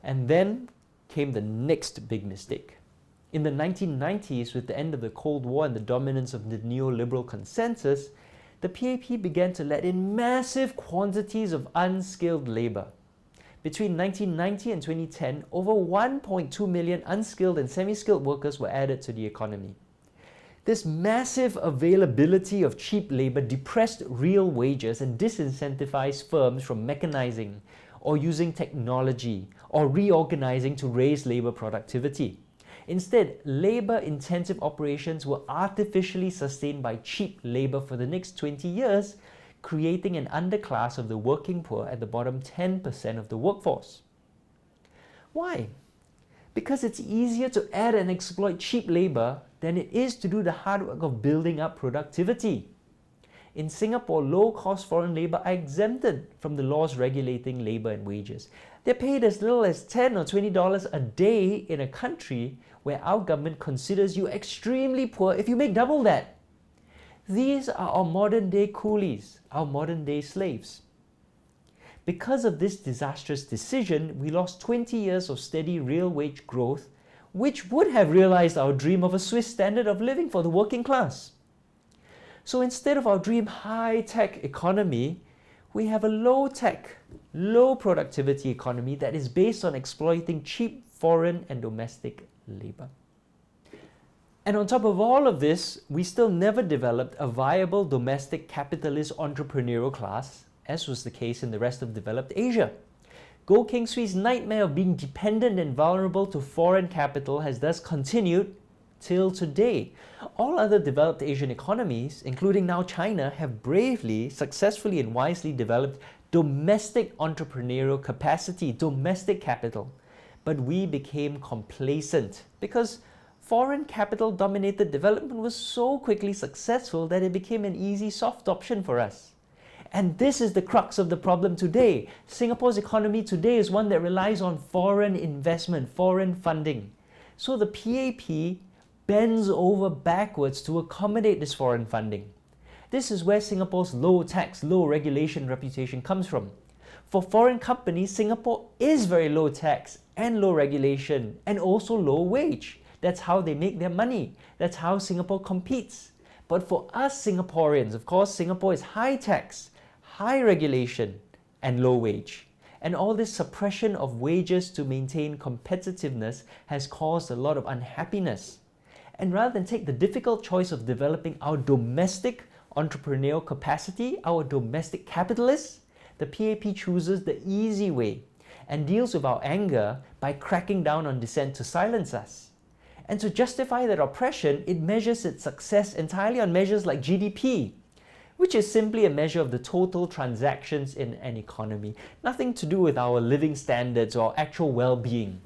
And then came the next big mistake. In the 1990s, with the end of the Cold War and the dominance of the neoliberal consensus, the PAP began to let in massive quantities of unskilled labor. Between 1990 and 2010, over 1.2 million unskilled and semi-skilled workers were added to the economy. This massive availability of cheap labor depressed real wages and disincentivized firms from mechanizing or using technology or reorganizing to raise labor productivity. Instead, labor-intensive operations were artificially sustained by cheap labor for the next 20 years, creating an underclass of the working poor at the bottom 10% of the workforce. Why? Because it's easier to add and exploit cheap labor than it is to do the hard work of building up productivity. In Singapore, low-cost foreign labor are exempted from the laws regulating labor and wages. They're paid as little as $10 or $20 a day in a country where our government considers you extremely poor if you make double that. These are our modern-day coolies, our modern-day slaves. Because of this disastrous decision, we lost 20 years of steady real wage growth, which would have realized our dream of a Swiss standard of living for the working class. So instead of our dream high-tech economy, we have a low-tech, low-productivity economy that is based on exploiting cheap foreign and domestic labor. And on top of all of this, we still never developed a viable domestic capitalist entrepreneurial class, as was the case in the rest of developed Asia. Goh Keng Swee's nightmare of being dependent and vulnerable to foreign capital has thus continued till today. All other developed Asian economies, including now China, have bravely, successfully and wisely developed domestic entrepreneurial capacity, domestic capital. But we became complacent because foreign capital dominated development was so quickly successful that it became an easy soft option for us. And this is the crux of the problem today. Singapore's economy today is one that relies on foreign investment, foreign funding. So the PAP bends over backwards to accommodate this foreign funding. This is where Singapore's low tax, low regulation reputation comes from. For foreign companies, Singapore is very low tax and low regulation and also low wage. That's how they make their money. That's how Singapore competes. But for us Singaporeans, of course, Singapore is high tax, high regulation and low wage. And all this suppression of wages to maintain competitiveness has caused a lot of unhappiness. And rather than take the difficult choice of developing our domestic entrepreneurial capacity, our domestic capitalists, the PAP chooses the easy way and deals with our anger by cracking down on dissent to silence us. And to justify that oppression, it measures its success entirely on measures like GDP, which is simply a measure of the total transactions in an economy, nothing to do with our living standards or actual well-being.